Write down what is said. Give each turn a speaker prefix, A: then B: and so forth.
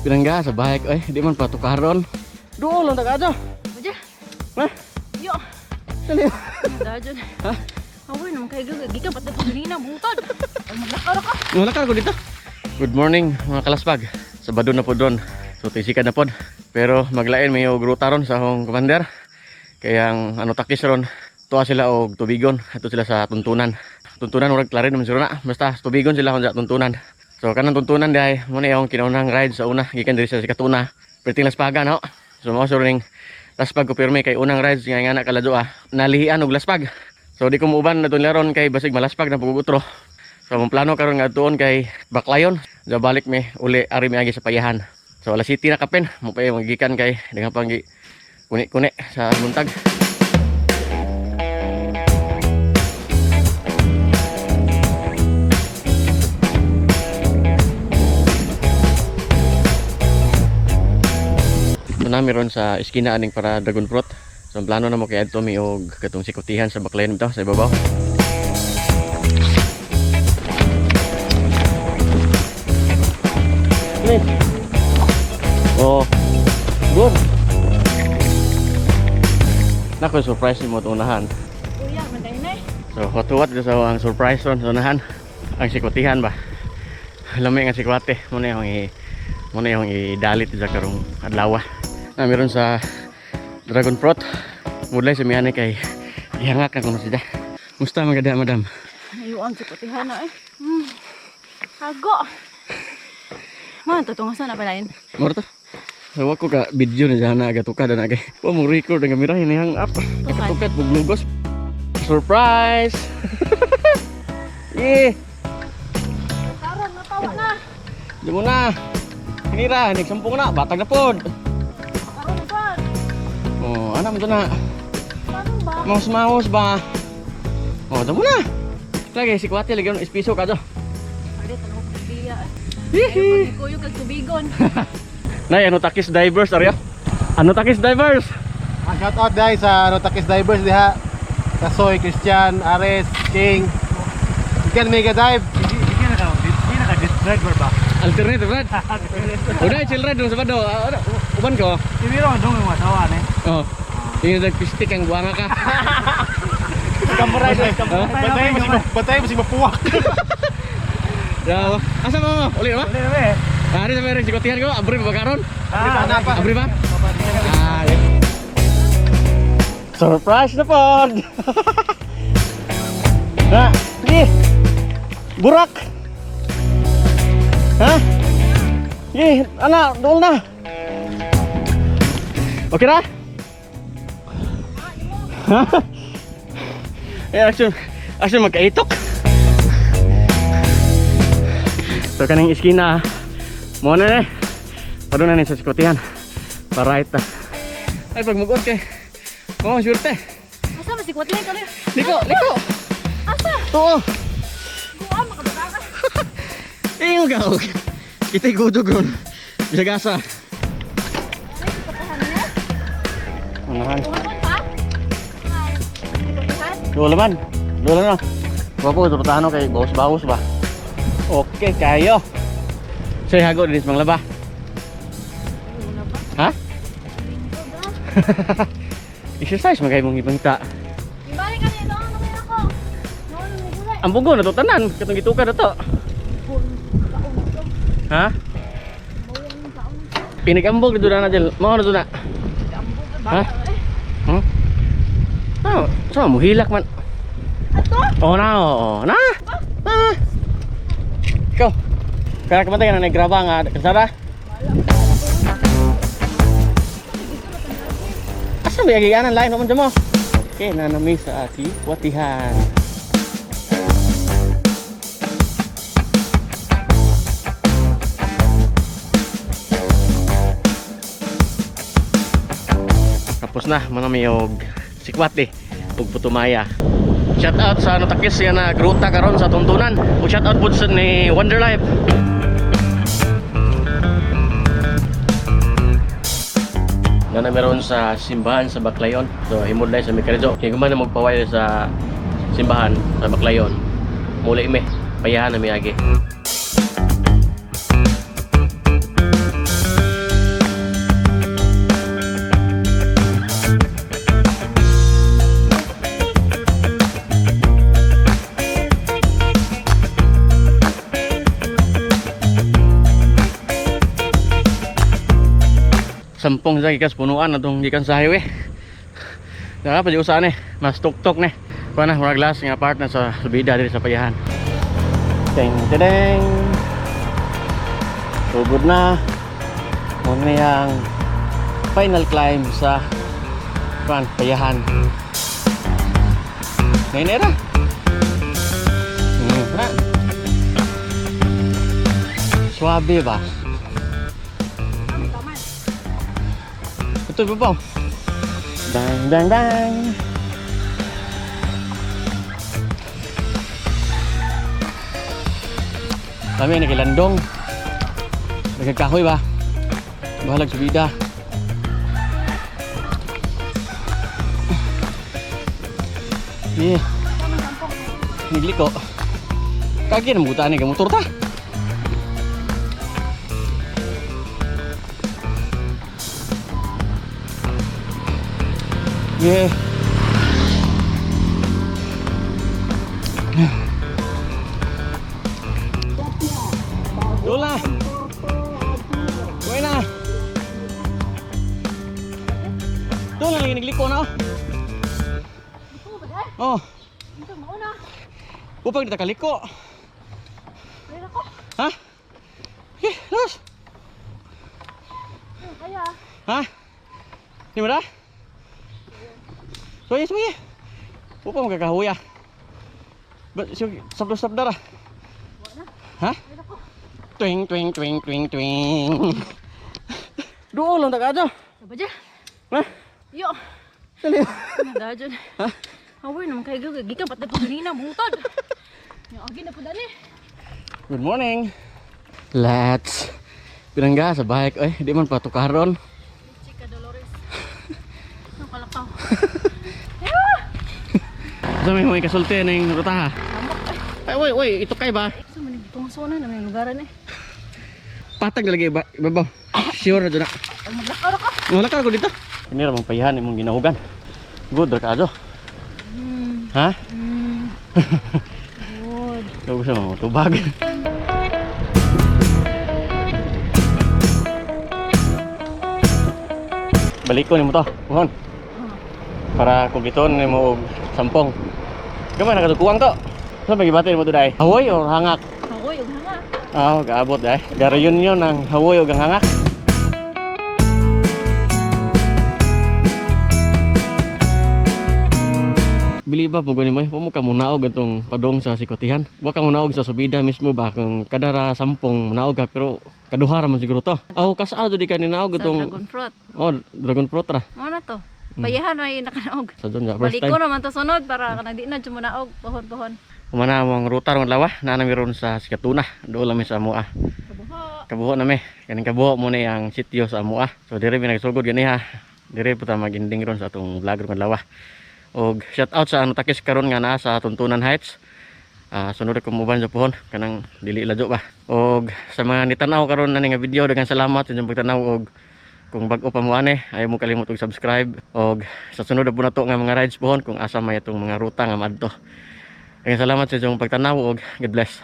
A: Pinangga sa bike, di man patukaron. Doon lang tagado.
B: Aja.
A: Hah?
B: Yo.
A: Dali.
B: Dajon.
A: Ha?
B: Away naman kay gagawin. Gikan pati pa ganina, bungtod. Ay, maglakar ka.
A: Malakar ko dito. Good morning mga kalaspag. Sabado na po doon. So tisikan na po. Pero maglain may gruta ron sa akong commander. Kaya ang takis ron, tuwa sila og tubigon. Ato sila sa tuntunan. Tuntunan urag klaro naman sila na. Basta tubigon sila sa tuntunan. So kanang tuntunan dai mo na yung kinaunang ride sa una. Gikan diri sa Katuna. Perting laspaga no. So mao ning laspag ko pirmi kay unang ride nga na kalado nalihian og laspag. So di ko muuban na doon laron kay basig malaspag na pagugutro. So mong plano karon nga tuon kay Baclayon. So balik mi uli ari mi agi sa payahan. So alas city na kapen mo pa magikan kay dengan panggi kuni-kuni sa buntag. Nami ron sa iskina aning para dragon fruit. So ang plano na mo kay adto mi og katong sikutihan sa Baclayon bitaw sa ibabaw. Oh. Good. Nako surprise mo to unahan.
B: Kuya, manday na.
A: So what sa ang surprise ron sa unahan. Ang sikutihan ba. Lami nga sikwate mo na yung idalit sa karong adlaw. Na meron sa dragon fruit. Mulay sa miyane kay ihangak na kuno sida. Musta magada madam?
B: Ayuan sa putihan na eh. Hago. Man, tutungasan na palain.
A: Moro to. So ako ka video na dyan na agatuka na kay. Wa mo record ang kamera hinihang up. Agatukat buglugos. Surprise! Yeah!
B: Karon natawa na.
A: Di mo na. Hinira, nagsampung na. Batag na pod.
B: Karon na ba?
A: Oh, ano mo to na?
B: Paano ba?
A: Maus-maus ba? Oh, ito mo na. Lagi, si Kwati, lagi ng espiso ka to.
B: Alit, ano ko biya.
A: Hihi!
B: Ay, kuyo kag tubigon.
A: Nay, ano takis divers, Arya? Ano takis divers?
C: Ang shout out dahil sa Takis Divers diha. Kasoy, Christian, Ares, King. Ikan mega dive. Hindi na ka driver ba?
A: Alternative red. Udah, chill red dong sabado. Uban ko.
C: Ibiro dong yung masawa ne.
A: Oh. Ini nagpistik ang buanga ka.
C: Kamuray dong. Batay masih mapuwak.
A: Ya, asa mo? Uli ba?
C: Dali be.
A: Hari sa meron sikotihan ko, abri ba karon?
C: Apa?
A: Abri ba? Ah, yeah. Surprise na pod. Ha, di. Burak. Ha? Di, ana, dol na. Okay na? Eh, action magkaitok. So kaning iskina mo na eh. Pado na ni sa sikotihan. Para ita. Ay pag mag-on kay. Oh, surte.
B: Asa ba si Kwatling ka rin?
A: Liko.
B: Asa?
A: Oo.
B: Kuha, makababa ka.
A: Ingo ka. Kita igudog ron. Bisa gasa.
B: Ay, putahan niya.
A: Unahan.
B: Tumapan pa? Ay, putahan?
A: Dula man. Dula na. Wapo turtahan kay bawas ba. Okay, kayo. Say hago din sa mga laba.
B: Una ba?
A: Ha?
B: Linggo ba?
A: Exercise magay mong ibangta.
B: Ibalik ka niya doon, naman ako. Noon, nagulay.
A: Ang bugo na to tanan, katong gituka na to. Ha? Pinigambog dito na dyan. Mga na to na. Ha? Huh? Oh, so mo hilak man.
B: Ato?
A: Oh na, oh na. Ah. Ikaw. Kaya kamatay ka na naggraba nga kasara. Asa may agiganan lain naman dyan mo. Okay, nanami sa ati watihan. Tapos na, manami og sikwati ug putumaya. Shout out sa takis yan na gruta karon sa tuntunan. Ug shout out pud sa ni Wonderlife. Na meron sa simbahan sa Baclayon. So himudlay sa Mikarejo. Kay guman na magpaway sa simbahan sa Baclayon. Muli me payahan na miyagi. sampung sa gikas punuan atong gikan sa highway. Dara pa di usa ni, mas tuktok ni. Kuha na murag last nga part na sa subida diri sa payahan. Ding ding. Tugod na. Muna yang final climb sa payahan. Ngayon era. Suabe ba? Betul ba? Dang dang dang. Kami nagilandong. Nagkakahoy ba? Bahalag subida. Yeah. Nagliko. Kagi na buta ni motor ta. Yeah. Dola. Buena. Dola lagi nagliko na. Oh.
B: Ito mauna.
A: Upang kita kaliko.
B: Kaya ko.
A: Ha? Okay, terus.
B: Kaya.
A: Ha? Di mana? Suya. Upang magkakahuya. Sabda lah. Ha? Twing. Doon lang tak aja.
B: Apa aja?
A: Hah?
B: Yuk.
A: Dali.
B: Nada aja.
A: Hah?
B: Away naman kayo gikan patay pa ganina bungtod. Yung agi na po dali.
A: Good morning. Let's pinangga sa bike. Ay, di man pa tukaron.
B: Chika Dolores. Ang kalakaw.
A: Sa may kasulti ng ruta ha. Ay, wait, ito kay ba?
B: So manig tungsonan na may lugaran eh.
A: Patag na lagi ba? Ibabaw. Sure na doon na.
B: Ang maglakaw ra ka.
A: Wala ka ako dito. Ini ramang payahan imong ginahugan. Good ra ka ajo. Ha?
B: Good.
A: Kau gusto mo tubag. Balik ko nimo to, puhon. Para kung giton nimo og sampong. Gamay nakatukuwang to. Sa pagibati mo to dai? Hawoy o hangak?
B: Hawoy ug hanga.
A: Gaabot dai. Garayon yun ang hawoy o hangak. Bili ba po ganun mo? Huwag mo ka munaog itong padong sa sikotihan. Huwag ka munaog sa subida mismo ba? Kung kadara sampung munaog ka, pero kaduhara man siguro to. Kasado di ka ninaog
B: Sa
A: itong...
B: dragon fruit.
A: Dragon fruit ra.
B: Ano na to? Payahan ay nakanaog.
A: Sa doon nga, first
B: Balik ko
A: time.
B: naman to sunod para kanang di na dyan munaog. Pohon.
A: Kumana mong ruta ron lawa, nanamiron sa Sikatuna. Doon lang sa Amua.
B: Kabuha.
A: Kabuho na mi. Kaning kabuho mo na yung sityo sa Amua. So dire mi nagsugod gani ha. Dire po ta maginding ron sa atong vlog ron lawa. Og shout out sa Anotakis karon nga naa sa Tuntunan Heights. Sunod ko mo ban sa pohon kanang dili lajo ba. Og sa mga nitanaw karon na nga video, daghang salamat sa inyong pagtanaw. Og kung bag-o pa mo ani, ayaw mo kalimot og subscribe. Og sa sunod na po na to nga mga rides pohon kung asa may itong mga ruta nga madto. Daghang salamat sa inyong pagtanaw og God bless.